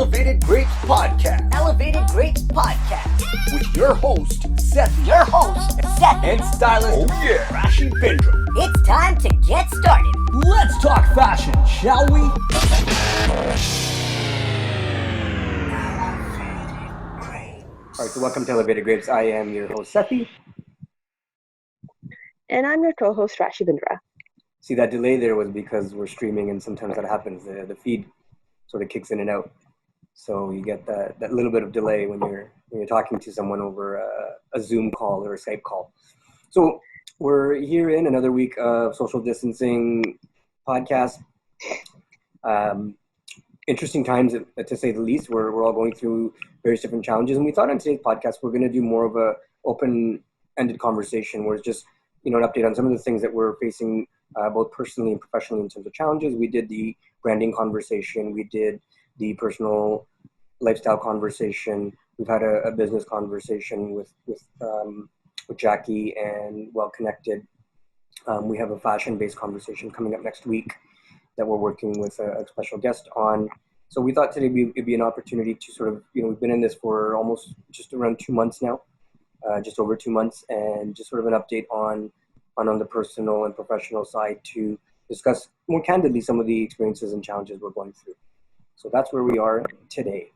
Elevated Grapes Podcast. Elevated Grapes Podcast. With your host, Sethi. Your host, Sethi. And Stylist Rashi Bindra. It's time to get started. Let's talk fashion, shall we? Alright, so welcome to Elevated Grapes. I am your host, Sethi. And I'm your co-host, Rashi Bindra. See, that delay there was because we're streaming and sometimes that happens. The feed sort of kicks in and out. So you get that little bit of delay when you're talking to someone over a Zoom call or a Skype call. So we're here in another week of social distancing podcast. Interesting times, to say the least. We're all going through various different challenges. And we thought on today's podcast, we're going to do more of a open-ended conversation where it's just, an update on some of the things that we're facing both personally and professionally in terms of challenges. We did the branding conversation. We did the personal lifestyle conversation. We've had a business conversation with Jackie and Well Connected. We have a fashion-based conversation coming up next week that we're working with a special guest on. So we thought today it'd be an opportunity to sort of, we've been in this for almost just around 2 months now, just over 2 months, and just sort of an update on the personal and professional side to discuss more candidly some of the experiences and challenges we're going through. So that's where we are today.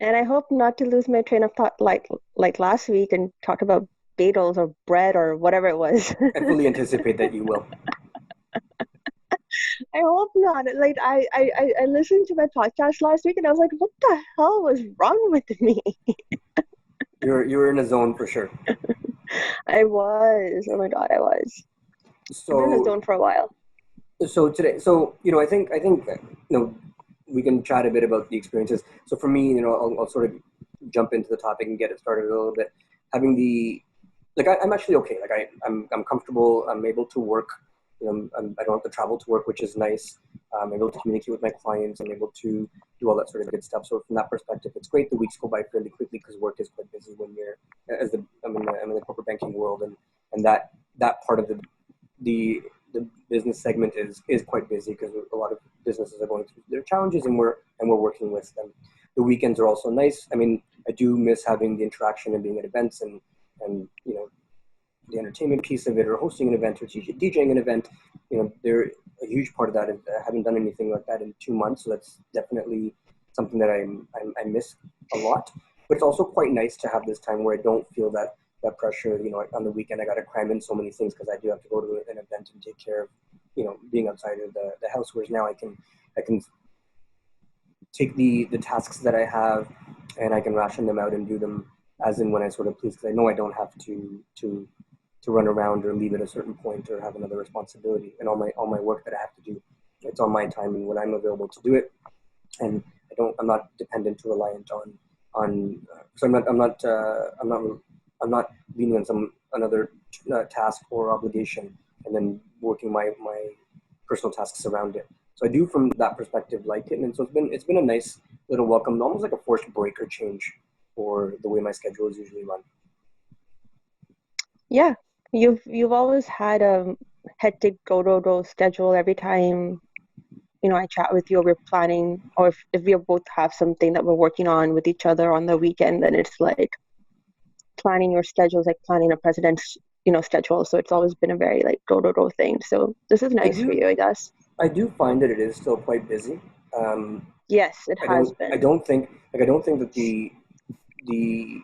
And I hope not to lose my train of thought like last week and talk about bagels or bread or whatever it was. I fully anticipate that you will. I hope not. Like I listened to my podcast last week and I was like, what the hell was wrong with me? You were in a zone for sure. I was. Oh my God, I was. So I've been in a zone for a while. So today, I think we can chat a bit about the experiences. So for me, I'll sort of jump into the topic and get it started a little bit. Having I'm actually okay. I'm comfortable. I'm able to work. I don't have to travel to work, which is nice. I'm able to communicate with my clients. I'm able to do all that sort of good stuff. So from that perspective, it's great. The weeks go by fairly quickly because work is quite busy when I'm in the corporate banking world, and that part of the business segment is quite busy because a lot of businesses are going through their challenges, and we're working with them. The weekends are also nice. I mean, I do miss having the interaction and being at events and the entertainment piece of it, or hosting an event, or DJing an event. They're a huge part of that. I haven't done anything like that in 2 months, so that's definitely something that I miss a lot. But it's also quite nice to have this time where I don't feel that pressure. On the weekend I got to cram in so many things because I do have to go to an event and take care of, being outside of the house. Whereas now I can take the tasks that I have and I can ration them out and do them as in when I sort of please, because I know I don't have to run around or leave at a certain point or have another responsibility. And all my work that I have to do, it's on my time and when I'm available to do it. And I'm not dependent or reliant on. So I'm not leaning on another task or obligation and then working my personal tasks around it. So I do, from that perspective, like it. And so it's been a nice little welcome, almost like a forced break or change for the way my schedule is usually run. Yeah, you've always had a hectic go schedule every time. I chat with you, or we're planning, or if we both have something that we're working on with each other on the weekend, then it's like planning your schedules, like planning a president's, schedule. So it's always been a very like go thing. So this is nice for you, I guess. I do find that it is still quite busy. Yes, it has been. I don't think that the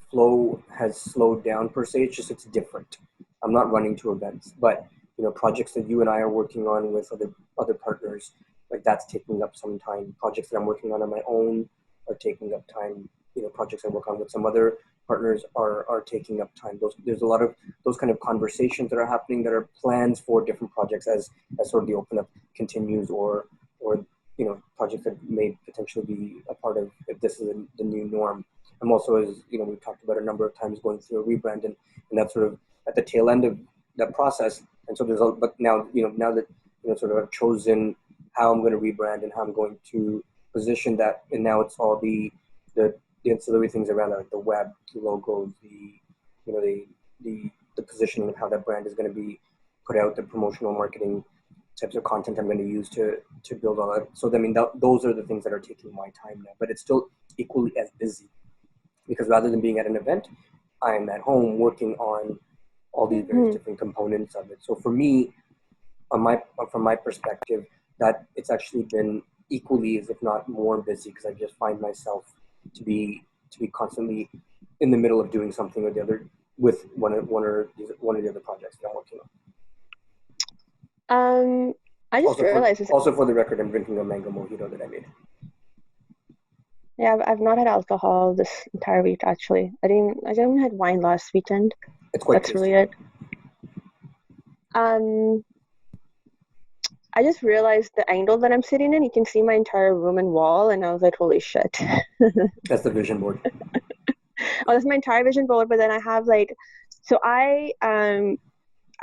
flow has slowed down per se. It's different. I'm not running to events, but projects that you and I are working on with other partners, like that's taking up some time. Projects that I'm working on my own are taking up time. Projects I work on with some other partners are taking up time. There's a lot of those kind of conversations that are happening that are plans for different projects as sort of the open up continues, or projects that may potentially be a part of if this is the new norm. I'm also, as we've talked about a number of times, going through a rebrand, and that's sort of at the tail end of that process. And so but now that sort of I've chosen how I'm going to rebrand and how I'm going to position that, and now it's all the ancillary things around it, like the web, the logo, the positioning of how that brand is going to be put out, the promotional marketing types of content I'm going to use to to build all that. So I mean, those are the things that are taking my time now. But it's still equally as busy because rather than being at an event, I'm at home working on all these various different components of it. So for me, from my perspective, that it's actually been equally, as if not more, busy because I just find myself to be constantly in the middle of doing something or the other with one of the other projects that I'm working on. I just realized this. Also for the record, I'm drinking a mango mojito that I made. Yeah, I've not had alcohol this entire week actually. I only had wine last weekend. It's quite That's tasty. really it. I just realized the angle that I'm sitting in, you can see my entire room and wall, and I was like, holy shit. That's the vision board. Oh, that's my entire vision board, but then I have so I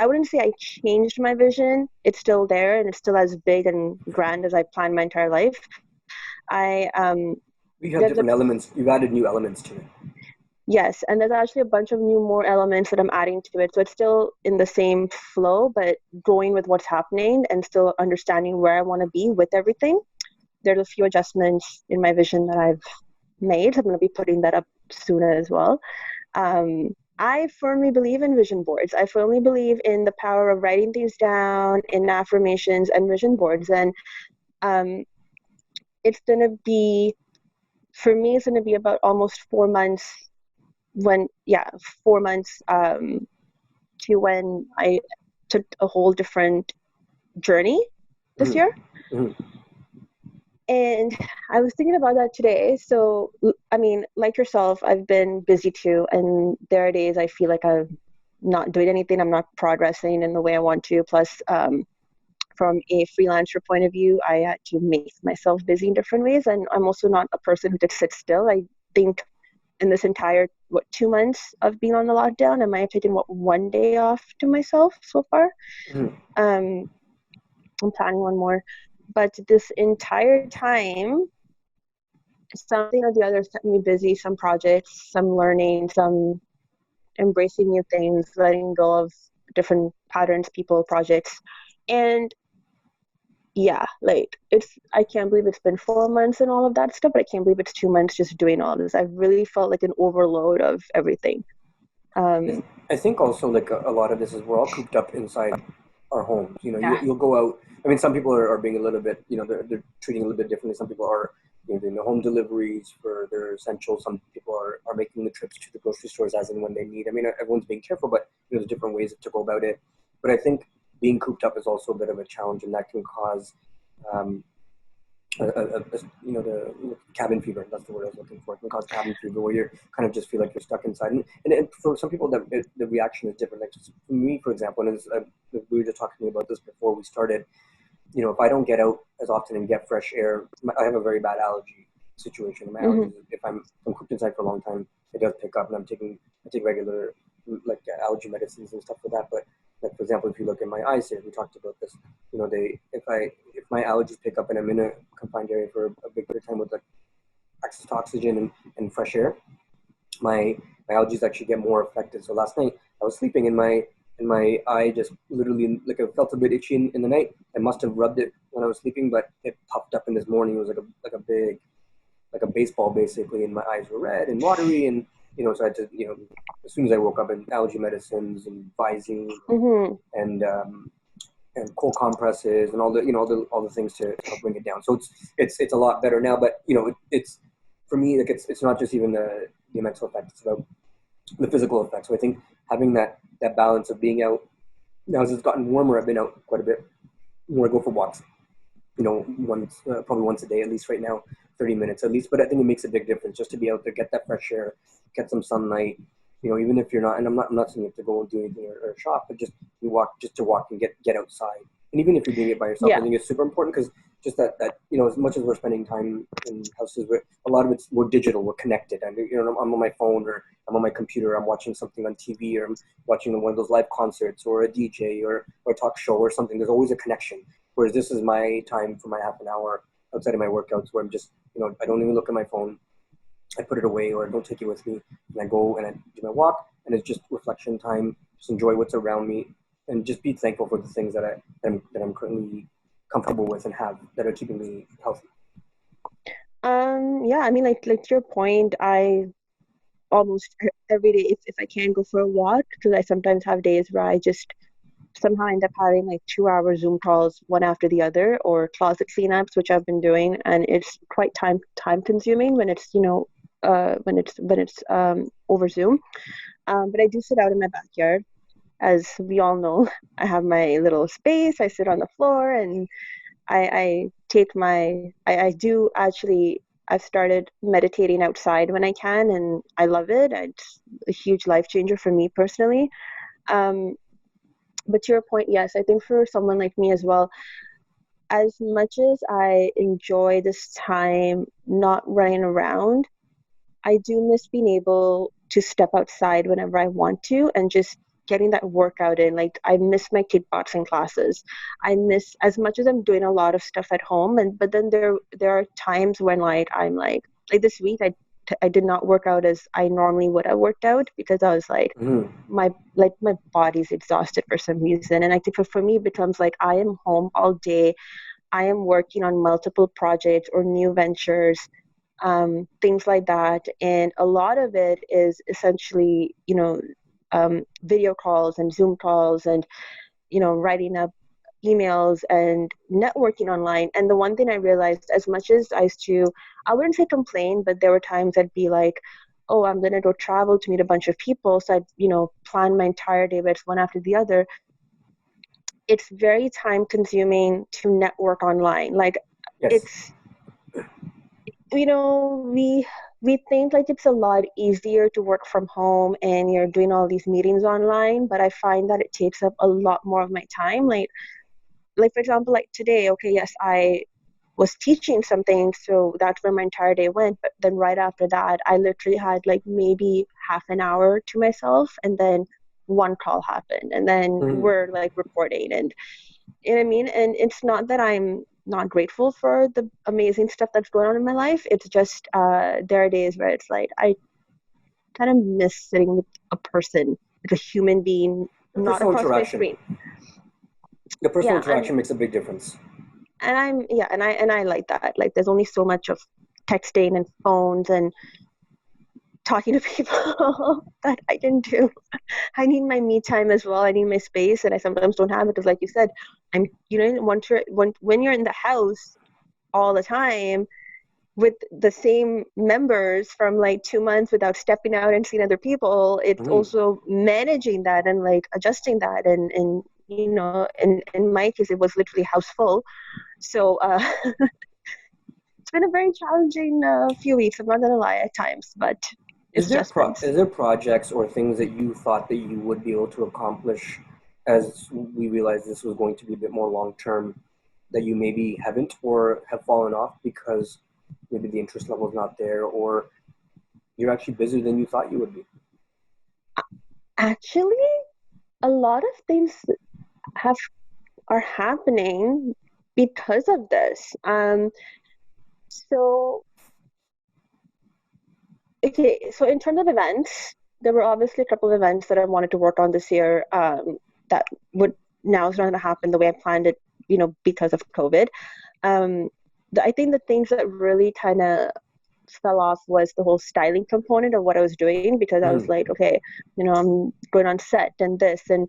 wouldn't say I changed my vision. It's still there and it's still as big and grand as I planned my entire life. I We have different elements. You've added new elements to it. Yes, and there's actually a bunch of more elements that I'm adding to it. So it's still in the same flow, but going with what's happening and still understanding where I want to be with everything. There's a few adjustments in my vision that I've made. So I'm going to be putting that up soon as well. I firmly believe in vision boards. I firmly believe in the power of writing things down in affirmations and vision boards. And it's going to be, for me, it's going to be about almost 4 months 4 months to when I took a whole different journey this year. Mm-hmm. And I was thinking about that today. So, I mean, like yourself, I've been busy too. And there are days I feel like I'm not doing anything. I'm not progressing in the way I want to. Plus, from a freelancer point of view, I had to make myself busy in different ways. And I'm also not a person who just sits still. I think in this entire 2 months of being on the lockdown, I might have taken 1 day off to myself so far. I'm planning one more, but this entire time, something or the other kept me busy. Some projects, some learning, some embracing new things, letting go of different patterns, people, projects, and I can't believe it's been 4 months and all of that stuff, but I can't believe it's 2 months just doing all this. I've really felt like an overload of everything. I think also like a lot of this is we're all cooped up inside our homes. You'll go out. I mean, some people are being a little bit, they're treating a little bit differently. Some people are doing the home deliveries for their essentials. Some people are making the trips to the grocery stores as and when they need. I mean, everyone's being careful, but there's different ways to go about it. But I think being cooped up is also a bit of a challenge, and that can cause, the cabin fever. That's the word I was looking for. It can cause cabin fever, where you kind of just feel like you're stuck inside. And for some people, the reaction is different. Like for me, for example, and we were just talking about this before we started. If I don't get out as often and get fresh air, I have a very bad allergy situation. My allergies, if I'm cooped inside for a long time, it does pick up, and I take regular allergy medicines and stuff for that. But like for example, if you look at my eyes here, we talked about this. If my allergies pick up and I'm in a confined area for a big bit of time with like access to oxygen and fresh air, my allergies actually get more affected. So last night I was sleeping and my eye just literally, like, I felt a bit itchy in the night. I must have rubbed it when I was sleeping, but it popped up in this morning. It was like a big, like a baseball basically, and my eyes were red and watery, and so I had to, as soon as I woke up, and allergy medicines and Visine and cold compresses and all the things to help bring it down. So it's a lot better now, but it's for me, like, it's not just even the mental effect, it's about the physical effect. So I think having that balance of being out now, as it's gotten warmer, I've been out quite a bit more. I go for walks, probably once a day at least right now, 30 minutes at least. But I think it makes a big difference just to be out there, get that fresh air, get some sunlight. Even if you're not, and I'm not saying you have to go and do anything or shop, but just to walk and get outside. And even if you're doing it by yourself, I think it's super important, because just that as much as we're spending time in houses, a lot of we're digital, we're connected, and I'm on my phone, or I'm on my computer, I'm watching something on TV, or I'm watching one of those live concerts, or a DJ, or a talk show or something. There's always a connection. Whereas this is my time for my half an hour outside of my workouts, where I'm just I don't even look at my phone. I put it away, or I don't take it with me, and I go and I do my walk, and it's just reflection time. Just enjoy what's around me, and just be thankful for the things that I'm currently comfortable with and have that are keeping me healthy? Yeah, I mean, like to your point, I almost every day, if I can go for a walk, because I sometimes have days where I just somehow end up having like 2 hour Zoom calls one after the other, or closet cleanups, which I've been doing, and it's quite time consuming when it's over Zoom. But I do sit out in my backyard. As we all know, I have my little space. I sit on the floor and I take I do actually, I've started meditating outside when I can, and I love it. It's a huge life changer for me personally. Um, but to your point, yes, I think for someone like me as well, as much as I enjoy this time not running around, I do miss being able to step outside whenever I want to and just getting that workout in. Like I miss my kickboxing classes. I miss, as much as I'm doing a lot of stuff at home, and but then there are times when like I'm like this week I did not work out as I normally would have worked out because I was like Mm-hmm. my body's exhausted for some reason. And I think for me it becomes like I am home all day. I am working on multiple projects or new ventures, things like that. And a lot of it is essentially, video calls and Zoom calls and, writing up emails and networking online. And the one thing I realized, as much as I used to, I wouldn't say complain, but there were times I'd be like, oh, I'm going to go travel to meet a bunch of people. So I'd, plan my entire day, but it's one after the other. It's very time consuming to network online. Like Yes. it's, we think like it's a lot easier to work from home and you're doing all these meetings online, but I find that it takes up a lot more of my time. Like for example, like today, okay, yes, I was teaching something, so that's where my entire day went. But then right after that, I literally had like maybe half an hour to myself, and then one call happened, and then Mm-hmm. we're like recording, and you know what I mean? And it's not that I'm not grateful for the amazing stuff that's going on in my life. It's just there are days where it's like I kind of miss sitting with a person, like a human being, The not personal across my interaction. screen. The personal Yeah, and interaction makes a big difference. and I'm yeah, and I like that. Like there's only so much of texting and phones and talking to people that I can do. I need my me time as well. I need my space, and I sometimes don't have it because, like you said, once when you're in the house all the time with the same members from like 2 months without stepping out and seeing other people, it's Mm-hmm. also managing that and like adjusting that. And in my case, it was literally house full. So it's been a very challenging few weeks. I'm not gonna lie at times, but it's adjustments. Is there projects or things that you thought that you would be able to accomplish as we realized this was going to be a bit more long term that you maybe haven't or have fallen off because maybe the interest level is not there or you're actually busier than you thought you would be? Actually, a lot of things have are happening because of this. So okay, so in terms of events, there were obviously a couple of events that I wanted to work on this year, that would now is not going to happen the way I planned it, because of COVID. Um, I think the things that really kind of fell off was the whole styling component of what I was doing, because I was Mm-hmm. like, okay, I'm going on set and this and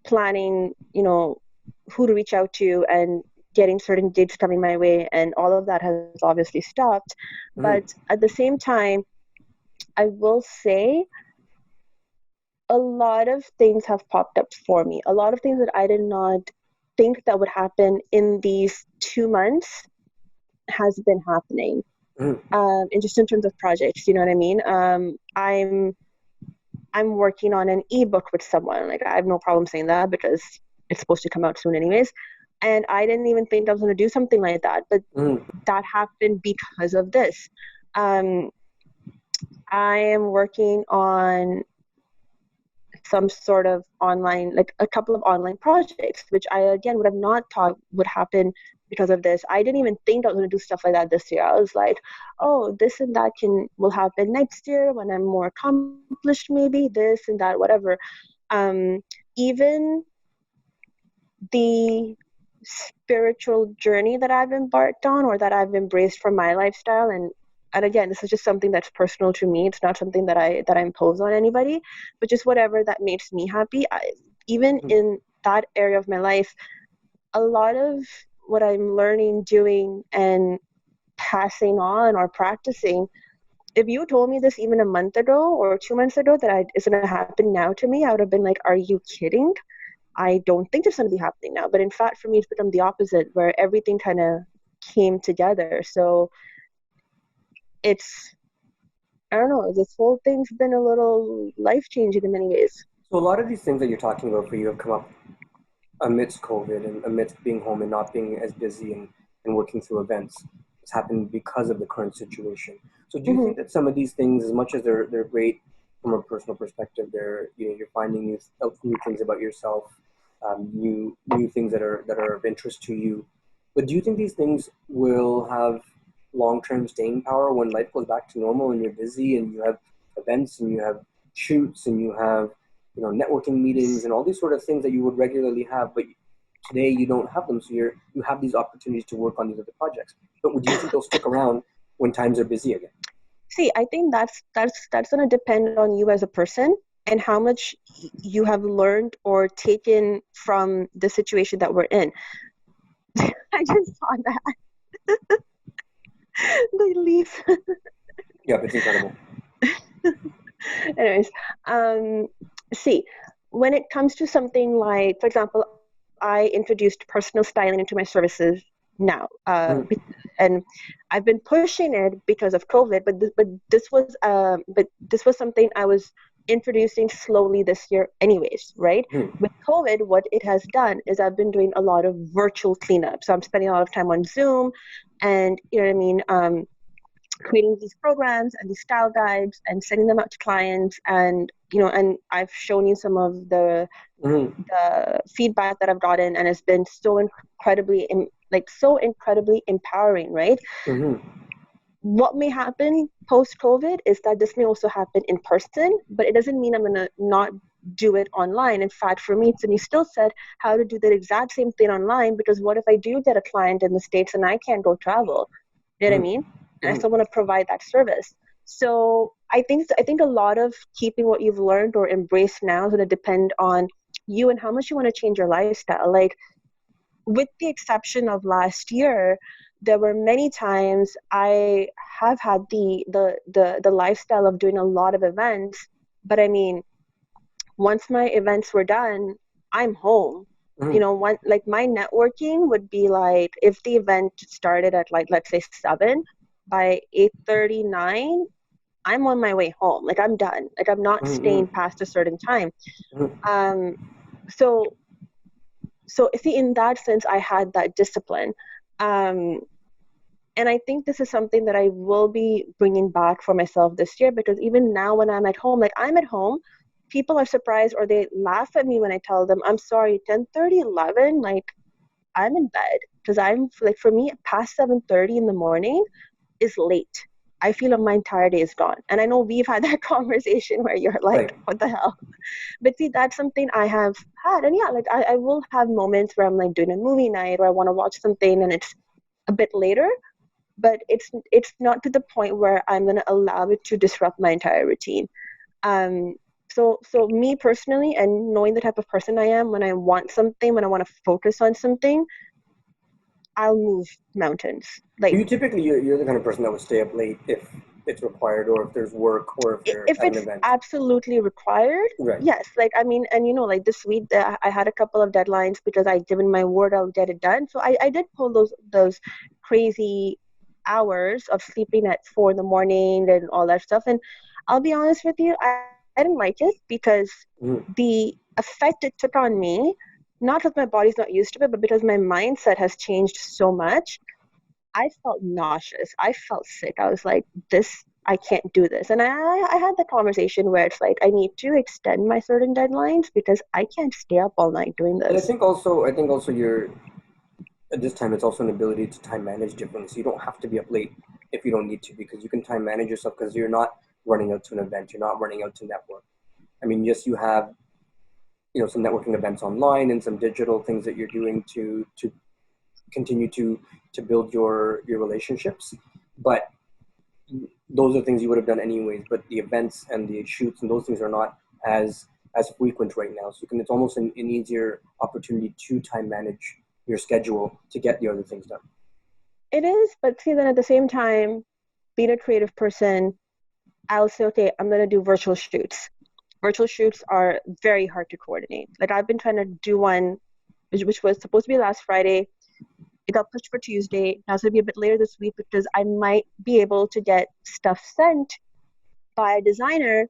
planning, who to reach out to and getting certain gigs coming my way, and all of that has obviously stopped. Mm-hmm. But at the same time, I will say a lot of things have popped up for me. A lot of things that I did not think that would happen in these 2 months has been happening. Mm-hmm. And just in terms of projects, you know what I mean? I'm working on an ebook with someone. Like I have no problem saying that because it's supposed to come out soon anyways. And I didn't even think I was going to do something like that, but Mm-hmm. that happened because of this. Um, I am working on some sort of online, like a couple of online projects, which I again would have not thought would happen because of this. I didn't even think I was going to do stuff like that this year. I was like, oh, this and that will happen next year when I'm more accomplished, maybe this and that, whatever. Um, even the spiritual journey that I've embarked on or that I've embraced for my lifestyle. And again, this is just something that's personal to me. It's not something that I impose on anybody, but just whatever that makes me happy. Even in that area of my life, a lot of what I'm learning, doing, and passing on or practicing, if you told me this even a month ago or 2 months ago that it's going to happen now to me, I would have been like, are you kidding? I don't think it's going to be happening now. But in fact, for me, it's become the opposite, where everything kind of came together. So it's, I don't know, this whole thing's been a little life-changing in many ways. So a lot of these things that you're talking about for you have come up amidst COVID and amidst being home and not being as busy and working through events. It's happened because of the current situation. So do you think that some of these things, as much as they're great from a personal perspective, you're finding new things about yourself, new things that are of interest to you. But do you think these things will have long-term staying power when life goes back to normal and you're busy and you have events and you have shoots and you have networking meetings and all these sort of things that you would regularly have, but today you don't have them, so you have these opportunities to work on these other projects. But do you think they'll stick around when times are busy again? See, I think that's going to depend on you as a person and how much you have learned or taken from the situation that we're in. I just saw that. The leaf. Yeah, it's incredible. Anyways, see, when it comes to something like, for example, I introduced personal styling into my services now, and I've been pushing it because of COVID. But this was something I was introducing slowly this year, anyways, right? With COVID, what it has done is I've been doing a lot of virtual cleanup. So I'm spending a lot of time on Zoom, and you know what I mean. Creating these programs and these style guides and sending them out to clients, and and I've shown you some of the feedback that I've gotten, and it's been so incredibly empowering, right? What may happen post COVID is that this may also happen in person, but it doesn't mean I'm gonna not do it online. In fact, for me, it's a new skill set how to do that exact same thing online, because what if I do get a client in the States and I can't go travel? You know what I mean? And I still want to provide that service. So I think a lot of keeping what you've learned or embraced now is going to depend on you and how much you want to change your lifestyle. Like, with the exception of last year, there were many times I have had the lifestyle of doing a lot of events, but I mean, once my events were done, I'm home. My networking would be like, if the event started at, like, let's say 7, by 8:39, I'm on my way home. Like, I'm done. Like, I'm not staying past a certain time. So see, in that sense, I had that discipline. And I think this is something that I will be bringing back for myself this year, because even now when I'm at home, people are surprised or they laugh at me when I tell them, I'm sorry, 10:30, 11, like, I'm in bed. Because I'm like, for me, past 7:30 in the morning is late. I feel like my entire day is gone. And I know we've had that conversation where you're like, right, what the hell? But see, that's something I have had. And yeah, like, I will have moments where I'm like doing a movie night or I want to watch something and it's a bit later, but it's not to the point where I'm going to allow it to disrupt my entire routine. So me personally, and knowing the type of person I am, when I want something, when I want to focus on something, I'll move mountains. Like, you typically, you're the kind of person that would stay up late if it's required, or if there's work, or if you're if at an it's event. absolutely required, right. Yes. Like, I mean, and like this week, I had a couple of deadlines because I given my word I'll get it done. So I did pull those crazy hours of sleeping at 4 in the morning and all that stuff. And I'll be honest with you, I didn't like it because the effect it took on me, not because my body's not used to it, but because my mindset has changed so much. I felt nauseous. I felt sick. I was like, I can't do this. And I had the conversation where it's like, I need to extend my certain deadlines because I can't stay up all night doing this. And I think also you're, at this time, it's also an ability to time manage differently. So you don't have to be up late if you don't need to, because you can time manage yourself, because you're not running out to an event. You're not running out to network. I mean, yes, you have, some networking events online and some digital things that you're doing to continue to build your relationships. But those are things you would have done anyways. But the events and the shoots and those things are not as frequent right now. So it's almost an easier opportunity to time manage your schedule to get the other things done. It is, but see, then at the same time, being a creative person, I'll say, okay, I'm going to do virtual shoots. Virtual shoots are very hard to coordinate. Like I've been trying to do one, which was supposed to be last Friday. It got pushed for Tuesday. Now it's going to be a bit later this week because I might be able to get stuff sent by a designer,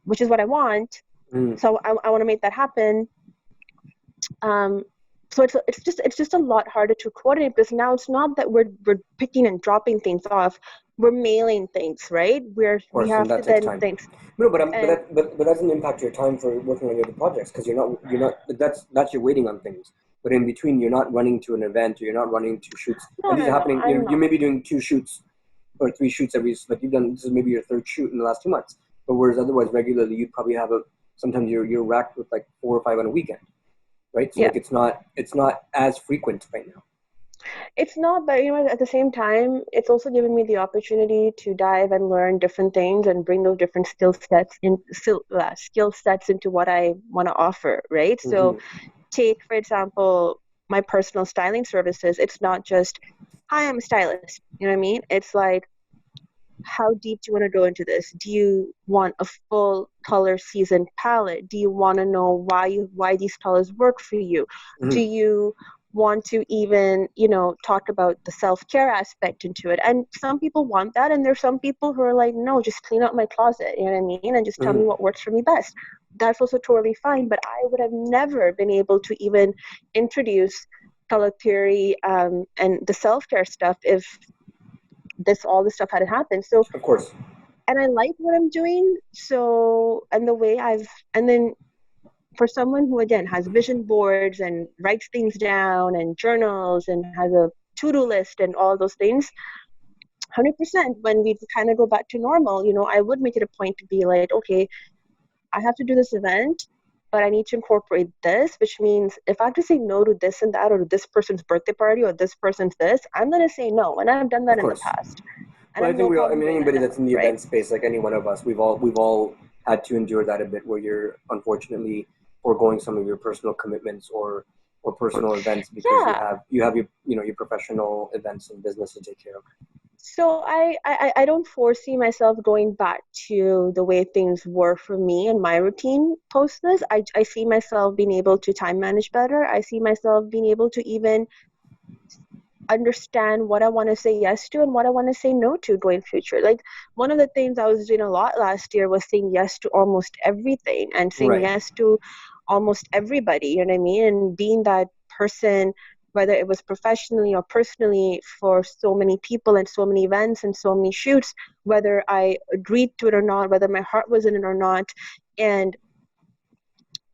which is what I want. So I want to make that happen. So it's just a lot harder to coordinate because now it's not that we're picking and dropping things off. We're mailing things, right? We have to then things. No, but that doesn't impact your time for working on your other projects because you're not that's you're waiting on things. But in between, you're not running to an event or you're not running to shoots. And these are happening. You may be doing 2 shoots or 3 shoots like you've done. This is maybe your 3rd shoot in the last 2 months. But whereas otherwise, regularly, you'd probably have sometimes you're racked with like 4 or 5 on a weekend, right? So like it's not as frequent right now. It's not, but at the same time, it's also given me the opportunity to dive and learn different things and bring those different skill sets into what I want to offer, right? Mm-hmm. So take, for example, my personal styling services. It's not just, hi, I'm a stylist. You know what I mean? It's like, how deep do you want to go into this? Do you want a full color season palette? Do you want to know why these colors work for you? Mm-hmm. Do you want to even, talk about the self-care aspect into it? And some people want that, and there's some people who are like, no, just clean up my closet, you know what I mean? And just tell me what works for me best. That's also totally fine, but I would have never been able to even introduce color theory and the self-care stuff if all this stuff hadn't happened. So of course. And I like what I'm doing. So, and the way and then for someone who, again, has vision boards and writes things down and journals and has a to-do list and all those things, 100%, when we kind of go back to normal, I would make it a point to be like, okay, I have to do this event, but I need to incorporate this, which means if I have to say no to this and that, or to this person's birthday party, or this person's this, I'm going to say no. And I've done that in the past. Well, I think anybody that's in the event space, like any one of us, we've all had to endure that a bit, where you're unfortunately foregoing some of your personal commitments or personal events because you have your professional events and business to take care of. So I don't foresee myself going back to the way things were for me and my routine post this. I see myself being able to time manage better. I see myself being able to even understand what I want to say yes to and what I want to say no to going future. Like one of the things I was doing a lot last year was saying yes to almost everything and saying yes to almost everybody, you know what I mean? And being that person, whether it was professionally or personally, for so many people and so many events and so many shoots, whether I agreed to it or not, whether my heart was in it or not. And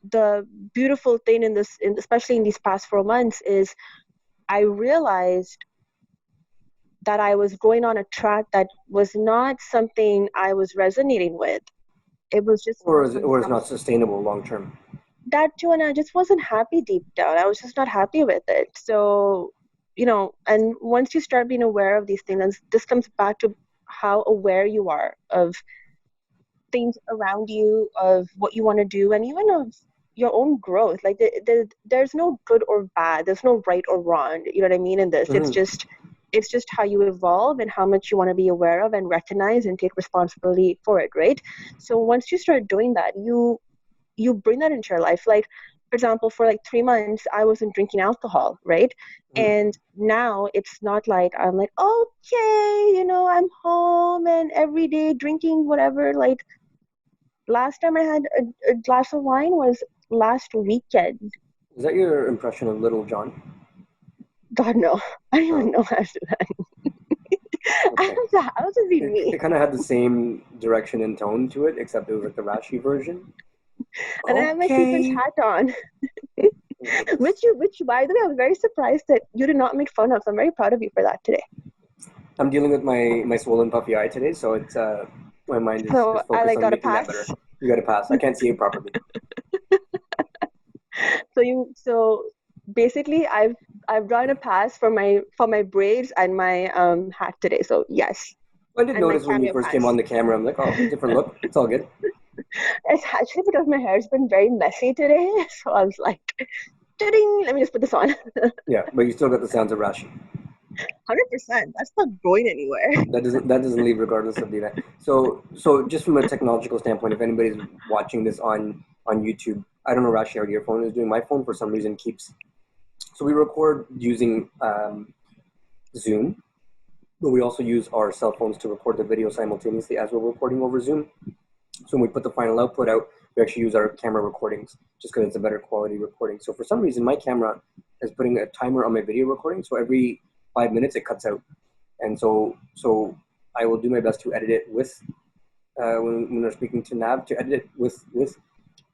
the beautiful thing especially in these past 4 months, is I realized that I was going on a track that was not something I was resonating with. It was just or is not sustainable long term. That too, and I just wasn't happy deep down. I was just not happy with it. So, and once you start being aware of these things, and this comes back to how aware you are of things around you, of what you want to do, and even of your own growth. Like there's no good or bad. There's no right or wrong. You know what I mean? In this, it's just how you evolve and how much you want to be aware of and recognize and take responsibility for it, right? So once you start doing that, you bring that into your life. Like, for example, for like 3 months, I wasn't drinking alcohol, right? And now it's not like I'm like, okay, I'm home and every day drinking whatever. Like last time I had a glass of wine was last weekend. Is that your impression of Little John? God, no. I don't even know how to do that. Okay. I was just being me. It kind of had the same direction and tone to it, except it was like the Rashi version. And I have my sequence hat on. which by the way, I was very surprised that you did not make fun of. So I'm very proud of you for that today. I'm dealing with my swollen puffy eye today, so it's my mind is focused on making that better. You got to pass. I can't see it properly. So basically, I've I've drawn a pass for my braids and my hat today. So yes, I did and my notice when you cameo first came pants. on the camera. I'm like, oh, different look. It's all good. It's actually because my hair's been very messy today. So I was like, ding, let me just put this on. Yeah, but you still got the sounds of Rashi. 100%. That's not going anywhere. That doesn't leave regardless of the event. So just from a technological standpoint, if anybody's watching this on YouTube, I don't know Rashi how your phone is doing. My phone for some reason keeps. So we record using Zoom, but we also use our cell phones to record the video simultaneously as we're recording over Zoom. So when we put the final output out, we actually use our camera recordings just because it's a better quality recording. So for some reason, my camera is putting a timer on my video recording. So every 5 minutes it cuts out. And so I will do my best to edit it with, when we're speaking to Nav, to edit it with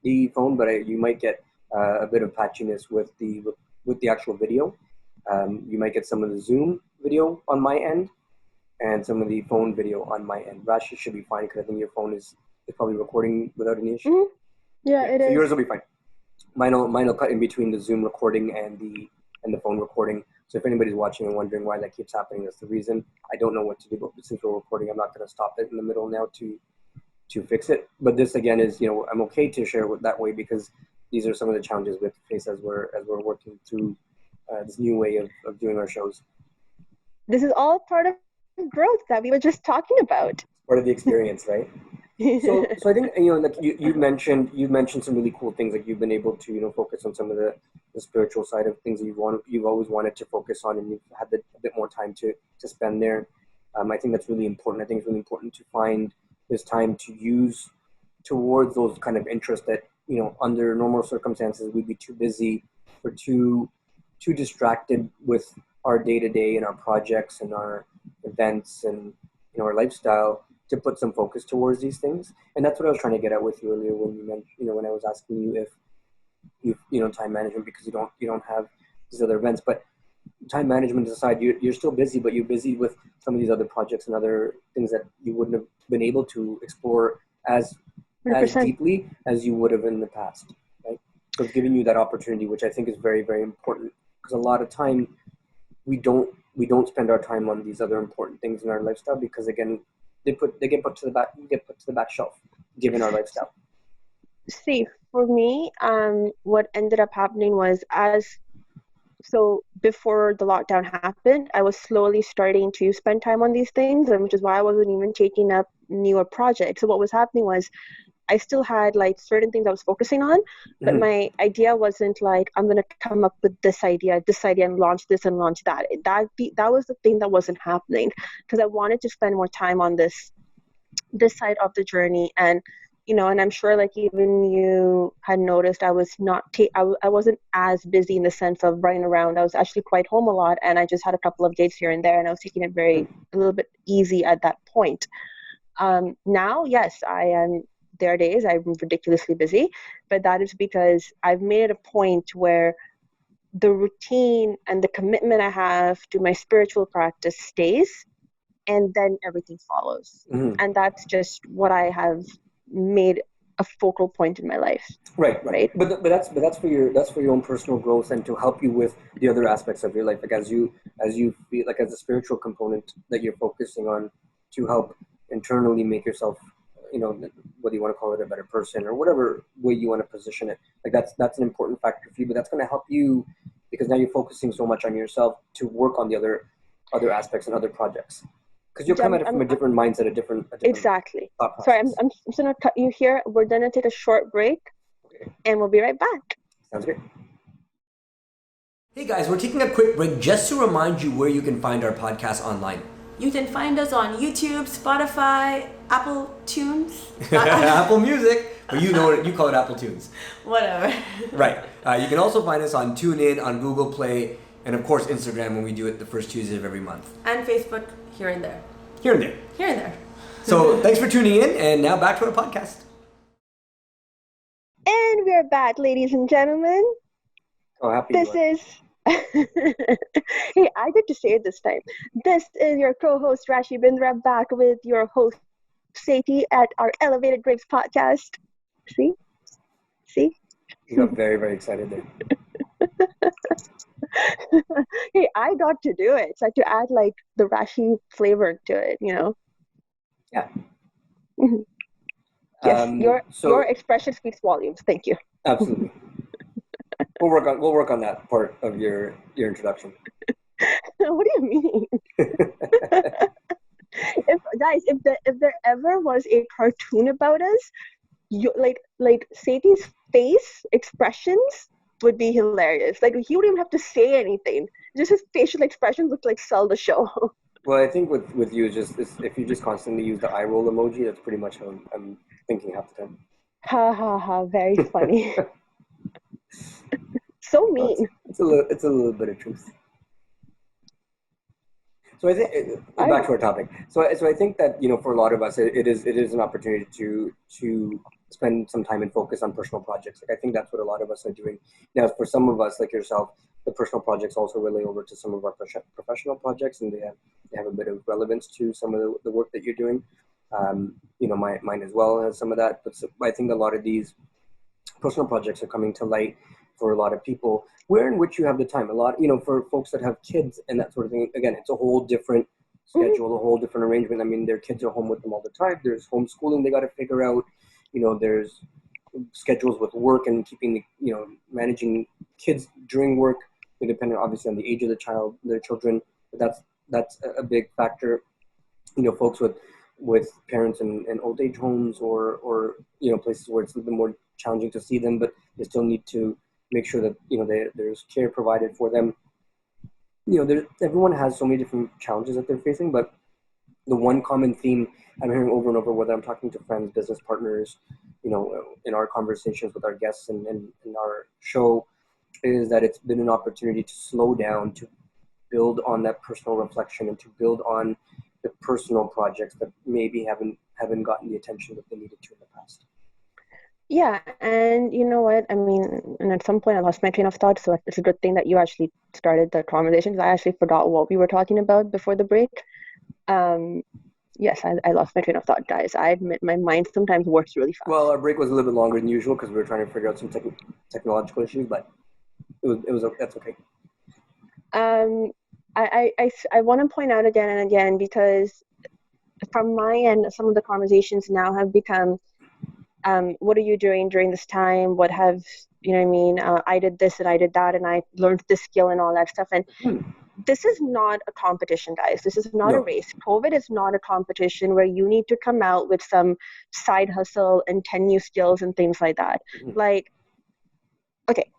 the phone, but you might get a bit of patchiness with the actual video. You might get some of the Zoom video on my end and some of the phone video on my end. Rashi should be fine because I think your phone is probably recording without any issue. Mm-hmm. Yeah, it so is. yours will be fine. Mine will cut in between the Zoom recording and the phone recording. So if anybody's watching and wondering why that keeps happening, that's the reason. I don't know what to do, but since we're recording, I'm not going to stop it in the middle now to fix it. But this again is, I'm okay to share it that way because these are some of the challenges we have to face as we're working through this new way of doing our shows. This is all part of growth that we were just talking about. Part of the experience, right? So I think like you mentioned some really cool things, like you've been able to focus on some of the spiritual side of things that you've always wanted to focus on, and you've had a bit more time to spend there. I think that's really important. I think it's really important to find this time to use towards those kind of interests that under normal circumstances we'd be too busy or too distracted with our day-to-day and our projects and our events and our lifestyle to put some focus towards these things. And that's what I was trying to get at with you earlier when you mentioned, when I was asking you if you time management, because you don't have these other events. But time management aside, you're still busy, but you're busy with some of these other projects and other things that you wouldn't have been able to explore as 100%. deeply as you would have in the past, right? So it's giving you that opportunity, which I think is very, very important, because a lot of time we don't spend our time on these other important things in our lifestyle because again they get put to the back shelf given our lifestyle. See, for me, what ended up happening was so before the lockdown happened, I was slowly starting to spend time on these things, and which is why I wasn't even taking up newer projects. So what was happening was I still had like certain things I was focusing on, but my idea wasn't like I'm gonna come up with this idea, and launch this and launch that. That was the thing that wasn't happening because I wanted to spend more time on this side of the journey. And and I'm sure like even you had noticed I was not I wasn't as busy in the sense of running around. I was actually quite home a lot, and I just had a couple of dates here and there, and I was taking it a little bit easy at that point. Now, yes, there are days I'm ridiculously busy, but that is because I've made it a point where the routine and the commitment I have to my spiritual practice stays, and then everything follows. And that's just what I have made a focal point in my life. Right. But that's for your own personal growth and to help you with the other aspects of your life, like as you feel like as a spiritual component that you're focusing on to help internally make yourself, whether you want to call it a better person or whatever way you want to position it. Like that's an important factor for you, but that's going to help you because now you're focusing so much on yourself to work on the other aspects and other projects. Because you'll come at it from a different mindset, a different exactly. Sorry, I'm just gonna cut you here. We're gonna take a short break, and we'll be right back. Sounds good. Hey guys, we're taking a quick break just to remind you where you can find our podcast online. You can find us on YouTube, Spotify, Apple Tunes. Apple Music, but you call it Apple Tunes. Whatever. Right. You can also find us on TuneIn, on Google Play, and of course Instagram when we do it the first Tuesday of every month. And Facebook, here and there. Here and there. Here and there. So thanks for tuning in, and now back to our podcast. And we're back, ladies and gentlemen. Oh, happy this is... Hey, I get to say it this time. This is your co-host Rashi Bindra back with your host Sethi at our Elevated Grapes podcast. See? You got very, very excited there. Hey, I got to do it. So I had to add like the Rashi flavor to it, Yeah. Mhm. Yes, your So expression speaks volumes. Thank you. absolutely, we'll work on that part of your introduction. What do you mean? If guys, if there ever was a cartoon about us, you like Sethi's face expressions would be hilarious. Like he wouldn't even have to say anything. Just his facial expressions would like sell the show. Well, I think with you, if you just constantly use the eye roll emoji, that's pretty much how I'm thinking half the time. Ha ha ha! Very funny. So Well, mean. it's a little bit of truth. So I think I back to our topic. So I think that for a lot of us, it is an opportunity to spend some time and focus on personal projects. Like I think that's what a lot of us are doing now. For some of us, like yourself, the personal projects also relate over to some of our professional projects, and they have a bit of relevance to some of the work that you're doing. Mine as well has some of that. But I think a lot of these personal projects are coming to light for a lot of people where in which you have the time. A lot, for folks that have kids and that sort of thing, again, it's a whole different Mhm. schedule, a whole different arrangement. I mean, their kids are home with them all the time. There's homeschooling they got to figure out. There's schedules with work and keeping, managing kids during work, depending obviously on the age of the child, their children. But that's a big factor. Folks with parents in old age homes or places where it's a little bit more challenging to see them, but they still need to make sure that there's care provided for them. Everyone has so many different challenges that they're facing, but the one common theme I'm hearing over and over, whether I'm talking to friends, business partners, in our conversations with our guests and in our show, is that it's been an opportunity to slow down, to build on that personal reflection, and to build on the personal projects that maybe haven't gotten the attention that they needed to in the past. Yeah, and you know what? I mean, and at some point I lost my train of thought, so it's a good thing that you actually started the conversation because I actually forgot what we were talking about before the break. Um, yes, I lost my train of thought, guys. I admit my mind sometimes works really Well, fast. our break was a little bit longer than usual because we were trying to figure out some technological issues, but it was that's okay. Um, I want to point out again and again because from my end, some of the conversations now have become, what are you doing during this time? What have, you know what I mean? I did this and I did that and I learned this skill and all that stuff. And Hmm. this is not a competition, guys. This is not a No. race. COVID is not a competition where you need to come out with some side hustle and 10 new skills and things like that. Mhm. Like, okay,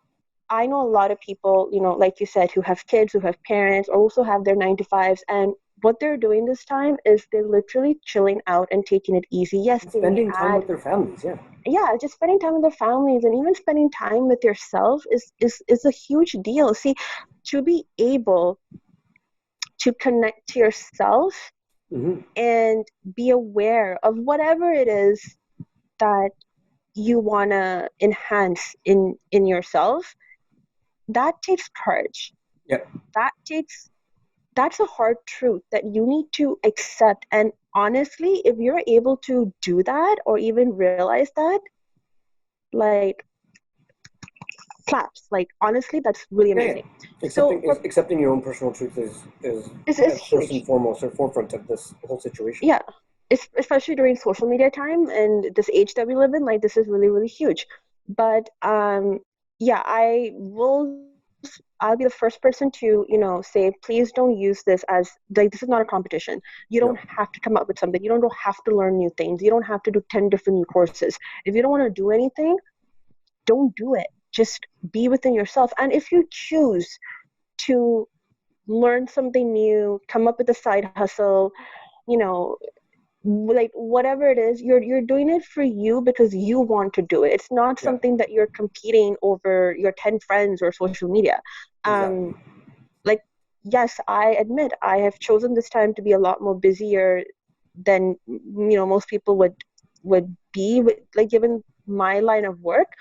I know a lot of people, like you said, who have kids, who have parents, or also have their 9 to 5s. And what they're doing this time is they're literally chilling out and taking it easy. Yes, And they may spending time add, with their families, yeah. yeah, just spending time with their families and even spending time with yourself is a huge deal. See, to be able to connect to yourself Hmm. and be aware of whatever it is that you want to enhance in yourself, that takes courage. Yep. That takes that's a hard truth that you need to accept. And honestly, if you're able to do that or even realize that, like, claps. Like, honestly, that's really Yeah, yeah. amazing. So for Accepting your own personal truth is is at first and huge. foremost or forefront of this whole situation. Yeah, especially during social media time and this age that we live in, like, this is really, really huge. But yeah, I'll be the first person to, say, please don't use this as, like, this is not a competition. You don't No. have to come up with something. You don't have to learn new things. You don't have to do 10 different new courses. If you don't want to do anything, don't do it. Just be within yourself. And if you choose to learn something new, come up with a side hustle, you know, like, whatever it is, you're doing it for you because you want to do it. It's not Yeah. something that you're competing over your 10 friends or social media. Exactly. Like, yes, I admit I have chosen this time to be a lot more busier than most people would be with, like, given my line of work.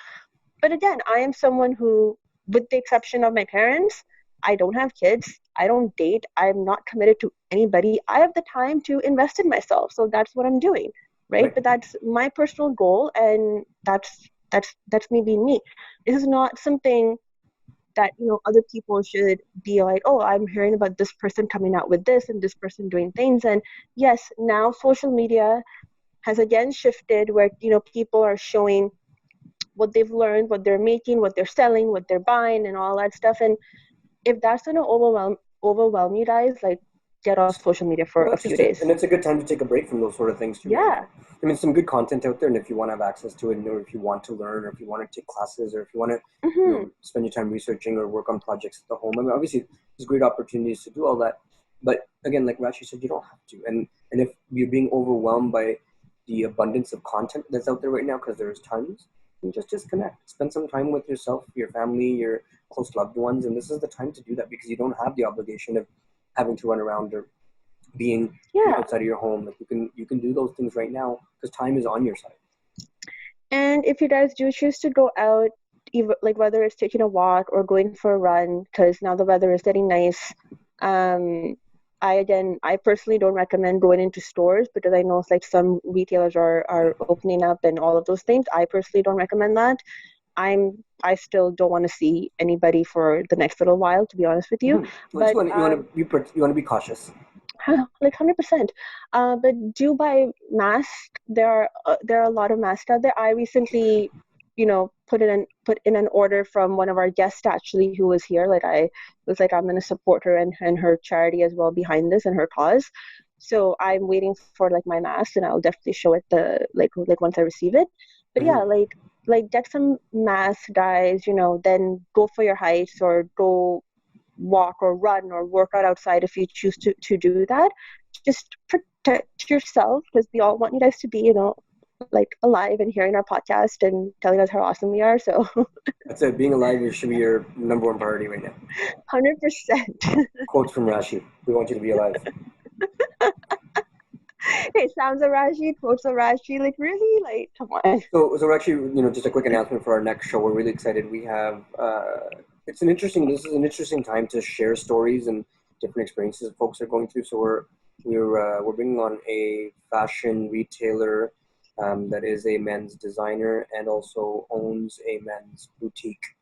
But again, I am someone who, with the exception of my parents, I don't have kids. I don't date. I'm not committed to anybody. I have the time to invest in myself. So that's what I'm doing, right? Right. But that's my personal goal, and that's me being me. This is not something that other people should be like, oh, I'm hearing about this person coming out with this and this person doing things. And yes, now social media has again shifted where people are showing what they've learned, what they're making, what they're selling, what they're buying, and all that stuff. And if that's going to overwhelm you guys, like, get off social media for Well, a that's few just it. days. And it's a good time to take a break from those sort of things too. Right? Yeah. I mean, some good content out there, and if you want to have access to it, or if you want to learn, or if you want to take classes, or if you want to spend your time researching or work on projects at the home, I mean, obviously, there's great opportunities to do all that. But again, like Rashi said, you don't have to. And if you're being overwhelmed by the abundance of content that's out there right now, because there's tons, then just disconnect. Spend some time with yourself, your family, your close loved ones, and this is the time to do that because you don't have the obligation of having to run around or being outside of your home. Like you can do those things right now because time is on your side. And if you guys do choose to go out, even like whether it's taking a walk or going for a run, because now the weather is getting nice, I personally don't recommend going into stores because I know like some retailers are opening up and all of those things. I personally don't recommend that. I still don't want to see anybody for the next little while, to be honest with you. Well, But you want to be cautious. like 100%. But do buy masks. There are a lot of masks out there. I recently, put in an order from one of our guests actually who was here. Like I was like, I'm gonna support her and her charity as well behind this and her cause. So I'm waiting for like my mask, and I'll definitely show it like once I receive it. But yeah, like get some masks, guys. Then go for your hikes or go walk or run or work out outside if you choose to do that. Just protect yourself because we all want you guys to be, like alive and hearing our podcast and telling us how awesome we are. So That's it. Being alive should be your number one priority right now. 100%. Quotes from Rashi. We want you to be alive. Hey, sounds of Rashi, quotes of Rashi, like really? Like, come on. So we're actually, just a quick announcement for our next show. We're really excited. We have, this is an interesting time to share stories and different experiences folks are going through. So we're bringing on a fashion retailer that is a men's designer and also owns a men's boutique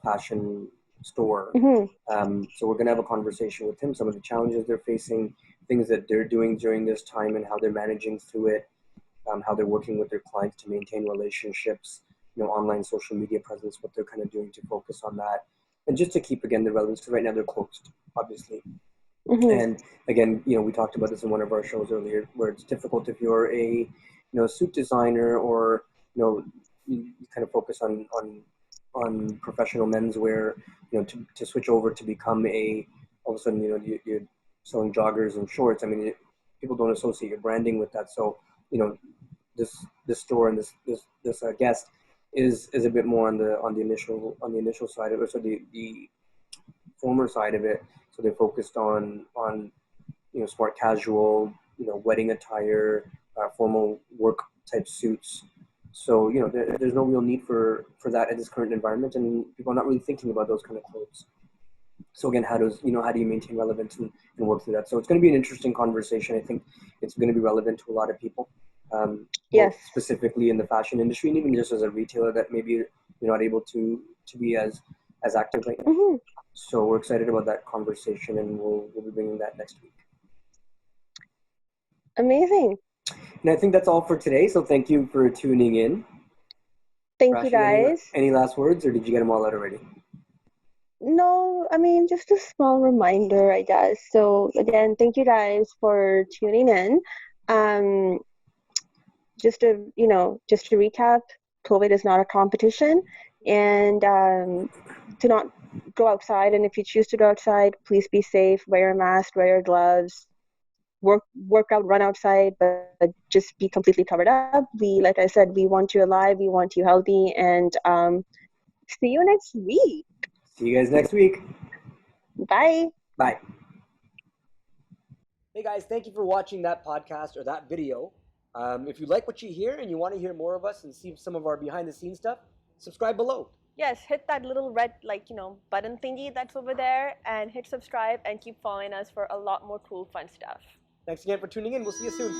fashion store. So we're going to have a conversation with him, some of the challenges they're facing, things that they're doing during this time and how they're managing through it, how they're working with their clients to maintain relationships, online social media presence, what they're kind of doing to focus on that. And just to keep, again, the relevance, because right now they're closed, obviously. And again, we talked about this in one of our shows earlier, where it's difficult if you're a, suit designer or, you kind of focus on professional menswear, to switch over to become all of a sudden, you're selling joggers and shorts. I mean, people don't associate your branding with that. So, this store and this guest is a bit more on the initial side of it. So the former side of it. So they're focused on smart casual, wedding attire, formal work type suits. So there's no real need for that in this current environment, and people are not really thinking about those kind of clothes. So again, how do you maintain relevance and work through that? So it's going to be an interesting conversation. I think it's going to be relevant to a lot of people, Yes. specifically in the fashion industry, and even just as a retailer that maybe you're not able to be as active right now. So we're excited about that conversation, and we'll be bringing that next week. Amazing. And I think that's all for today. So thank you for tuning in. Thank Rashi, you, guys. Any last words, or did you get them all out already? No, I mean, just a small reminder, I guess. So again, thank you guys for tuning in. Just to recap, COVID is not a competition, and to not go outside. And if you choose to go outside, please be safe. Wear a mask, wear your gloves, work out, run outside, but just be completely covered up. Like I said, we want you alive, we want you healthy, and see you next week. See you guys next week. Bye. Bye. Hey guys, thank you for watching that podcast or that video. If you like what you hear and you want to hear more of us and see some of our behind the scenes stuff, subscribe below. Yes, hit that little red button thingy that's over there and hit subscribe and keep following us for a lot more cool fun stuff. Thanks again for tuning in. We'll see you soon.